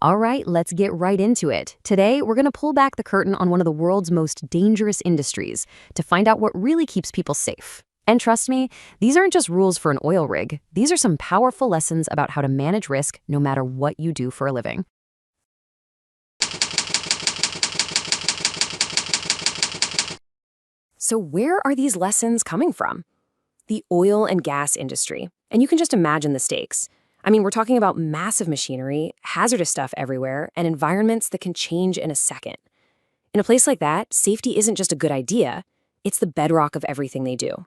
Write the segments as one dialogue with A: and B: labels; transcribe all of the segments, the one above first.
A: All right, let's get right into it. Today, we're going to pull back the curtain on one of the world's most dangerous industries to find out what really keeps people safe. And trust me, these aren't just rules for an oil rig. These are some powerful lessons about how to manage risk no matter what you do for a living. So where are these lessons coming from? The oil and gas industry. And you can just imagine the stakes. I mean, we're talking about massive machinery, hazardous stuff everywhere, and environments that can change in a second. In a place like that, safety isn't just a good idea, it's the bedrock of everything they do.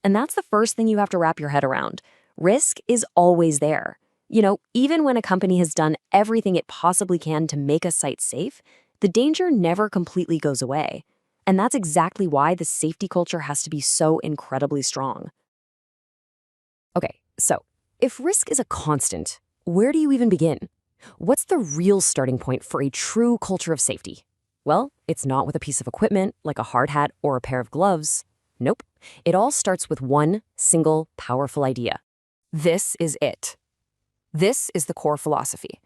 A: And that's the first thing you have to wrap your head around. Risk is always there. You know, even when a company has done everything it possibly can to make a site safe, the danger never completely goes away. And that's exactly why the safety culture has to be so incredibly strong. Okay, so if risk is a constant, where do you even begin? What's the real starting point for a true culture of safety? Well, it's not with a piece of equipment like a hard hat or a pair of gloves. Nope. It all starts with one single powerful idea. This is it. This is the core philosophy.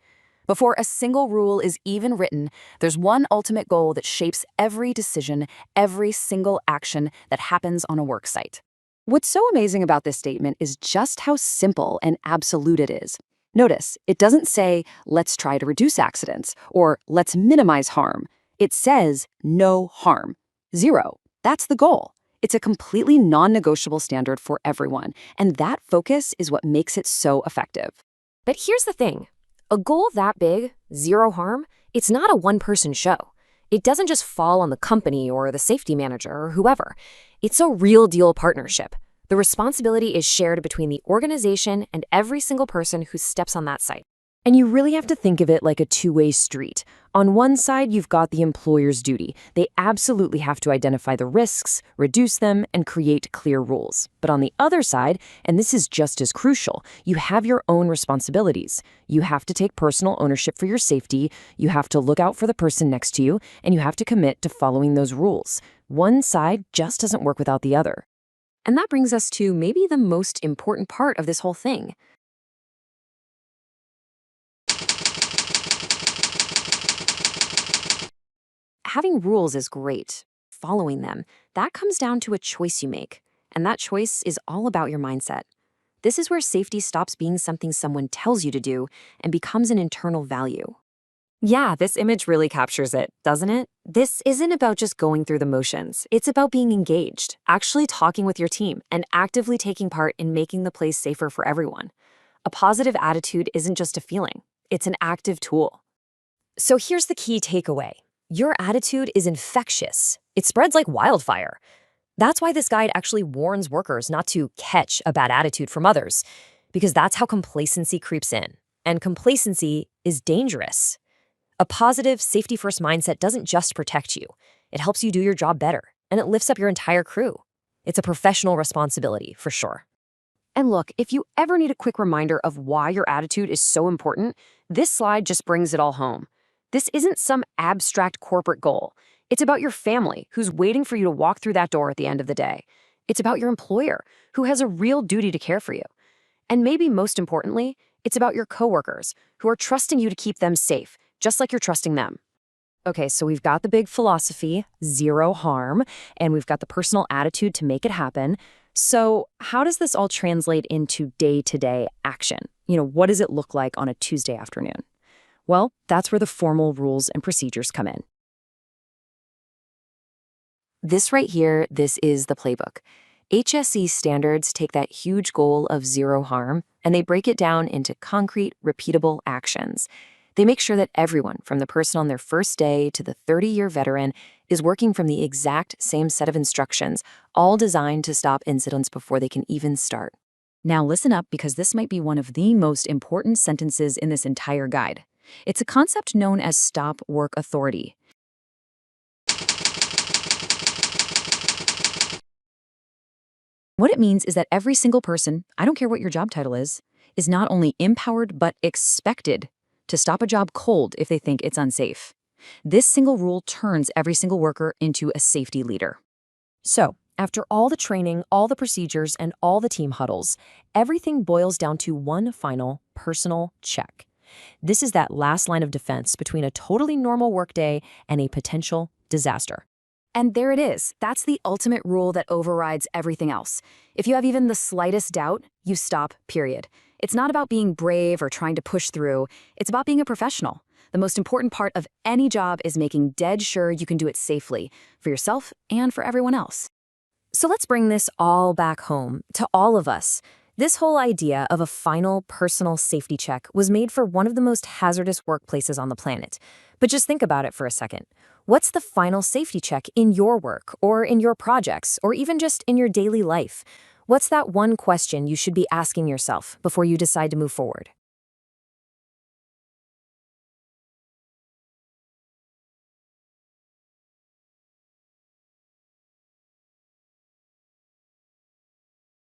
A: Before a single rule is even written, there's one ultimate goal that shapes every decision, every single action that happens on a work site. What's so amazing about this statement is just how simple and absolute it is. Notice, it doesn't say, let's try to reduce accidents, or let's minimize harm. It says, no harm. Zero. That's the goal. It's a completely non-negotiable standard for everyone, and that focus is what makes it so effective. But here's the thing. A goal that big, zero harm, it's not a one-person show. It doesn't just fall on the company or the safety manager or whoever. It's a real-deal partnership. The responsibility is shared between the organization and every single person who steps on that site. And you really have to think of it like a two-way street. On one side, you've got the employer's duty. They absolutely have to identify the risks, reduce them, and create clear rules. But on the other side, and this is just as crucial, you have your own responsibilities. You have to take personal ownership for your safety, you have to look out for the person next to you, and you have to commit to following those rules. One side just doesn't work without the other. And that brings us to maybe the most important part of this whole thing. Having rules is great. Following them, that comes down to a choice you make. And that choice is all about your mindset. This is where safety stops being something someone tells you to do and becomes an internal value. Yeah, this image really captures it, doesn't it? This isn't about just going through the motions. It's about being engaged, actually talking with your team, and actively taking part in making the place safer for everyone. A positive attitude isn't just a feeling. It's an active tool. So here's the key takeaway. Your attitude is infectious. It spreads like wildfire. That's why this guide actually warns workers not to catch a bad attitude from others, because that's how complacency creeps in. And complacency is dangerous. A positive, safety-first mindset doesn't just protect you. It helps you do your job better, and it lifts up your entire crew. It's a professional responsibility, for sure. And look, if you ever need a quick reminder of why your attitude is so important, this slide just brings it all home. This isn't some abstract corporate goal. It's about your family, who's waiting for you to walk through that door at the end of the day. It's about your employer, who has a real duty to care for you. And maybe most importantly, it's about your coworkers, who are trusting you to keep them safe, just like you're trusting them. Okay, so we've got the big philosophy, zero harm, and we've got the personal attitude to make it happen. So how does this all translate into day-to-day action? You know, what does it look like on a Tuesday afternoon? Well, that's where the formal rules and procedures come in. This right here, this is the playbook. HSE standards take that huge goal of zero harm, and they break it down into concrete, repeatable actions. They make sure that everyone, from the person on their first day to the 30-year veteran, is working from the exact same set of instructions, all designed to stop incidents before they can even start. Now listen up, because this might be one of the most important sentences in this entire guide. It's a concept known as stop work authority. What it means is that every single person, I don't care what your job title is not only empowered but expected to stop a job cold if they think it's unsafe. This single rule turns every single worker into a safety leader. So, after all the training, all the procedures, and all the team huddles, everything boils down to one final personal check. This is that last line of defense between a totally normal workday and a potential disaster.
B: And there it is. That's the ultimate rule that overrides everything else. If you have even the slightest doubt, you stop, period. It's not about being brave or trying to push through. It's about being a professional. The most important part of any job is making dead sure you can do it safely, for yourself and for everyone else.
A: So let's bring this all back home, to all of us. This whole idea of a final personal safety check was made for one of the most hazardous workplaces on the planet. But just think about it for a second. What's the final safety check in your work, or in your projects, or even just in your daily life? What's that one question you should be asking yourself before you decide to move forward?